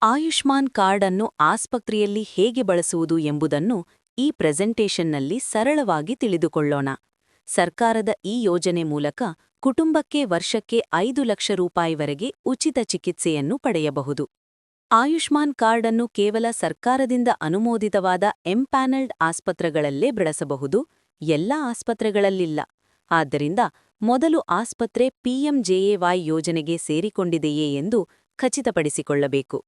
Ayushman card ಅನ್ನು ಆಸ್ಪತ್ರೆಯಲ್ಲಿ ಹೇಗೆ ಬಳಸುವುದು ಎಂಬುದನ್ನು ಈ ಪ್ರೆಸೆಂಟೇಷನ್ನಲ್ಲಿ ಸರಳವಾಗಿ ತಿಳಿದುಕೊಳ್ಳೋಣ. ಸರ್ಕಾರದ ಈ ಯೋಜನೆ ಮೂಲಕ ಕುಟುಂಬಕ್ಕೆ ವರ್ಷಕ್ಕೆ 5 ಲಕ್ಷ ರೂಪಾಯಿವರೆಗೆ ಉಚಿತ ಚಿಕಿತ್ಸೆಯನ್ನು ಪಡೆಯಬಹುದು. ಆಯುಷ್ಮಾನ್ ಕಾರ್ಡ್ ಅನ್ನು ಕೇವಲ ಸರ್ಕಾರದಿಂದ ಅನುಮೋದಿತವಾದ ಎಂಪ್ಯಾನಲ್ಡ್ ಆಸ್ಪತ್ರೆಗಳಲ್ಲೇ ಬಳಸಬಹುದು, ಎಲ್ಲ ಆಸ್ಪತ್ರೆಗಳಲ್ಲಿಲ್ಲ. ಆದ್ದರಿಂದ ಮೊದಲು ಆಸ್ಪತ್ರೆ ಪಿಎಂಜೆಎವೈ ಯೋಜನೆಗೆ ಸೇರಿಕೊಂಡಿದೆಯೇ ಎಂದು ಖಚಿತಪಡಿಸಿಕೊಳ್ಳಬೇಕು.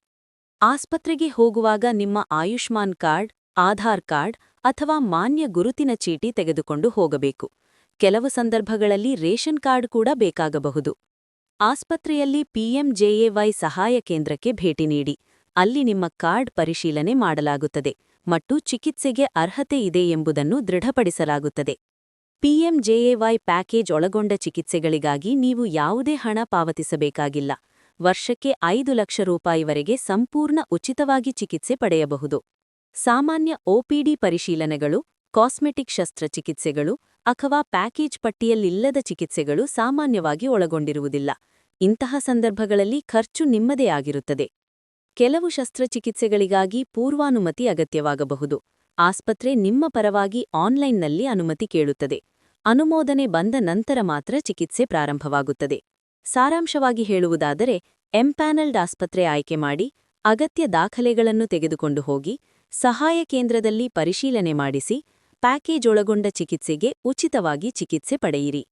ಆಸ್ಪತ್ರೆಗೆ ಹೋಗುವಾಗ ನಿಮ್ಮ ಆಯುಷ್ಮಾನ್ ಕಾರ್ಡ್, ಆಧಾರ್ ಕಾರ್ಡ್ ಅಥವಾ ಮಾನ್ಯ ಗುರುತಿನ ಚೀಟಿ ತೆಗೆದುಕೊಂಡು ಹೋಗಬೇಕು. ಕೆಲವು ಸಂದರ್ಭಗಳಲ್ಲಿ ರೇಷನ್ ಕಾರ್ಡ್ ಕೂಡ ಬೇಕಾಗಬಹುದು. ಆಸ್ಪತ್ರೆಯಲ್ಲಿ ಪಿಎಂಜೆಎವೈ ಸಹಾಯ ಕೇಂದ್ರಕ್ಕೆ ಭೇಟಿ ನೀಡಿ. ಅಲ್ಲಿ ನಿಮ್ಮ ಕಾರ್ಡ್ ಪರಿಶೀಲನೆ ಮಾಡಲಾಗುತ್ತದೆ ಮತ್ತು ಚಿಕಿತ್ಸೆಗೆ ಅರ್ಹತೆ ಇದೆ ಎಂಬುದನ್ನು ದೃಢಪಡಿಸಲಾಗುತ್ತದೆ. ಪಿಎಂಜೆಎವೈ ಪ್ಯಾಕೇಜ್ ಒಳಗೊಂಡ ಚಿಕಿತ್ಸೆಗಳಿಗಾಗಿ ನೀವು ಯಾವುದೇ ಹಣ ಪಾವತಿಸಬೇಕಾಗಿಲ್ಲ. ವರ್ಷಕ್ಕೆ 5 ಲಕ್ಷ ರೂಪಾಯಿವರೆಗೆ ಸಂಪೂರ್ಣ ಉಚಿತವಾಗಿ ಚಿಕಿತ್ಸೆ ಪಡೆಯಬಹುದು. ಸಾಮಾನ್ಯ ಒಪಿಡಿ ಪರಿಶೀಲನೆಗಳು, ಕಾಸ್ಮೆಟಿಕ್ ಶಸ್ತ್ರಚಿಕಿತ್ಸೆಗಳು ಅಥವಾ ಪ್ಯಾಕೇಜ್ ಪಟ್ಟಿಯಲ್ಲಿಲ್ಲದ ಚಿಕಿತ್ಸೆಗಳು ಸಾಮಾನ್ಯವಾಗಿ ಒಳಗೊಂಡಿರುವುದಿಲ್ಲ. ಇಂತಹ ಸಂದರ್ಭಗಳಲ್ಲಿ ಖರ್ಚು ನಿಮ್ಮದೇ ಆಗಿರುತ್ತದೆ. ಕೆಲವು ಶಸ್ತ್ರಚಿಕಿತ್ಸೆಗಳಿಗಾಗಿ ಪೂರ್ವಾನುಮತಿ ಅಗತ್ಯವಾಗಬಹುದು. ಆಸ್ಪತ್ರೆ ನಿಮ್ಮ ಪರವಾಗಿ ಆನ್ಲೈನ್ನಲ್ಲಿ ಅನುಮತಿ ಕೇಳುತ್ತದೆ. ಅನುಮೋದನೆ ಬಂದ ನಂತರ ಮಾತ್ರ ಚಿಕಿತ್ಸೆ ಪ್ರಾರಂಭವಾಗುತ್ತದೆ. ಸಾರಾಂಶವಾಗಿ ಹೇಳುವುದಾದರೆ, ಎಂಪ್ಯಾನಲ್ಡ್ ಆಸ್ಪತ್ರೆ ಆಯ್ಕೆ ಮಾಡಿ, ಅಗತ್ಯ ದಾಖಲೆಗಳನ್ನು ತೆಗೆದುಕೊಂಡು ಹೋಗಿ, ಸಹಾಯ ಕೇಂದ್ರದಲ್ಲಿ ಪರಿಶೀಲನೆ ಮಾಡಿಸಿ, ಪ್ಯಾಕೇಜ್ ಒಳಗೊಂಡ ಚಿಕಿತ್ಸೆಗೆ ಉಚಿತವಾಗಿ ಚಿಕಿತ್ಸೆ ಪಡೆಯಿರಿ.